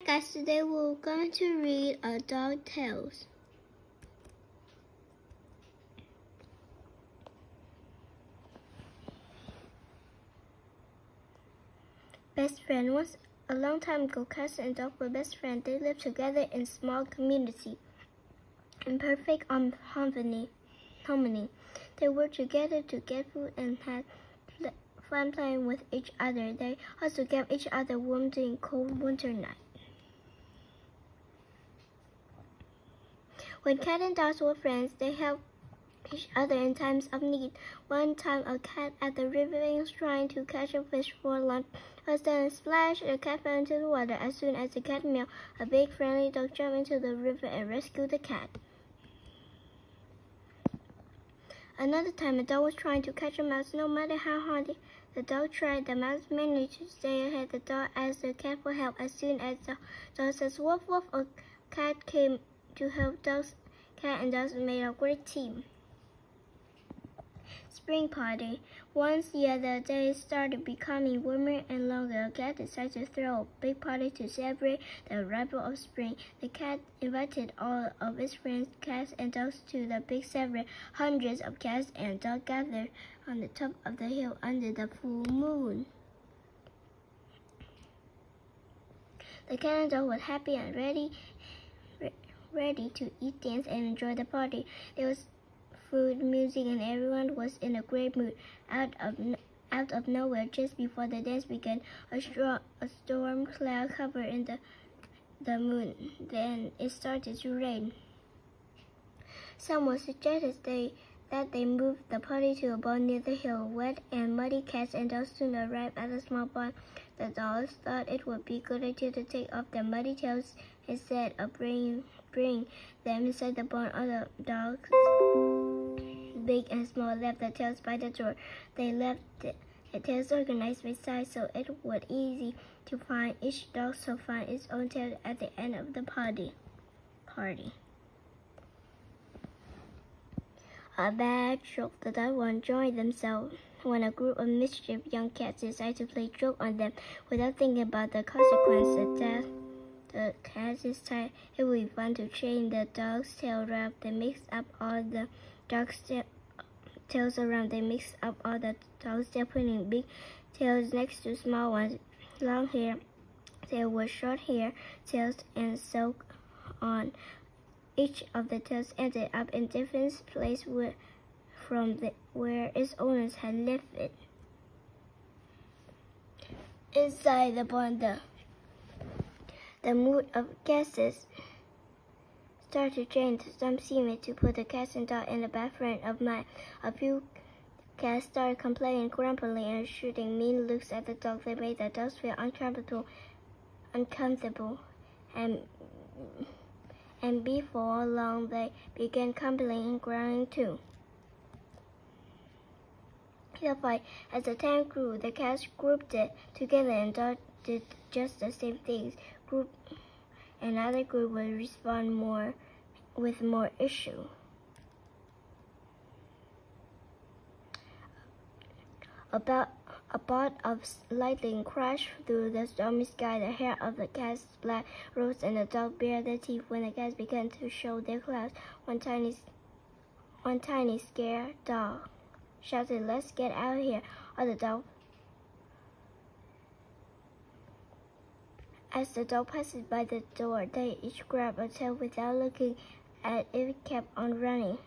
guys, today we're going to read a dog tales. Best friend. Once a long time ago, cats and dogs were best friends. They lived together in a small community in perfect harmony. They worked together to get food and had fun playing with each other. They also gave each other warmth during cold winter nights. When cat and dogs were friends, they helped each other in times of need. One time, a cat at the river was trying to catch a fish for lunch. A sudden splash, the cat fell into the water. As soon as the cat meowed, a big friendly dog jumped into the river and rescued the cat. Another time, a dog was trying to catch a mouse. No matter how hard the dog tried, the mouse managed to stay ahead. The dog asked the cat for help. As soon as the dog says woof woof, a cat came to help. Cat and dogs made a great team. Spring party. Once the other day started becoming warmer and longer, a cat decided to throw a big party to celebrate the arrival of spring. The cat invited all of its friends, cats and dogs, to the big ceremony. Hundreds of cats and dogs gathered on the top of the hill under the full moon. The cat and dog were happy and ready to eat, dance, and enjoy the party. There was food, music, and everyone was in a great mood. Out of nowhere, just before the dance began, a storm cloud covered in the moon. Then it started to rain. Someone suggested that they move the party to a pond near the hill. Wet and muddy cats and dogs soon arrived at a small pond. The dogs thought it would be a good idea to take off their muddy tails instead of bring them inside the pond. Other dogs, big and small, left their tails by the door. They left the tails organized by size so it would be easy to find. Each dog so find its own tail at the end of the party. A bad joke. The dogs were enjoying themselves when a group of mischievous young cats decided to play joke on them without thinking about the consequences. The cat decided it would be fun to chain the dog's tail around. They mixed up all the dog's tails around. They mixed up all the dog's tails, putting big tails next to small ones. Long hair tails were short hair tails, and so on. Each of the tails ended up in different places where its owners had left it. Inside the pond, the mood of guests started to change. Some seemed to put the cats and dogs in a bad frame of mind. A few cats started complaining, grumbling, and shooting mean looks at the dogs. They made the dogs feel uncomfortable, and before long they began complaining and growling too. As the time grew, the cats grouped it together and dogs did just the same things. Another group would respond with more issue. A bolt of lightning crashed through the stormy sky. The hair of the cat's black rose, and the dog bared their teeth. When the cats began to show their claws, one tiny scared dog shouted, "Let's get out of here!" As the dog passed by the door, they each grabbed a tail without looking at it, kept on running.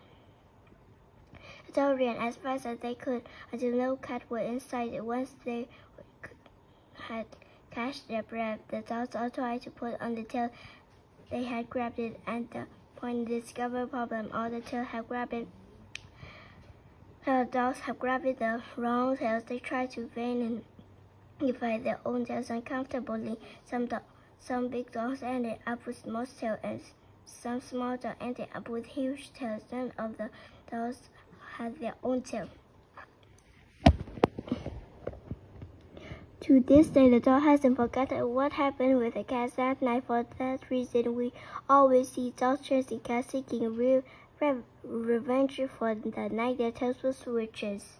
The dog ran as fast as they could until no cat was in sight. Once they had catched their breath, the dogs all tried to put on the tail they had grabbed it. At the point they discovered a problem. All the tails had grabbed it. The dogs had grabbed the wrong tails. They tried to divide their own tails uncomfortably. Some big dogs ended up with small tails, and some small dogs ended up with huge tails. None of the dogs had their own tail. To this day, the dog hasn't forgotten what happened with the cats that night. For that reason, we always see dogs chasing cats, seeking revenge for the night their tails were switches.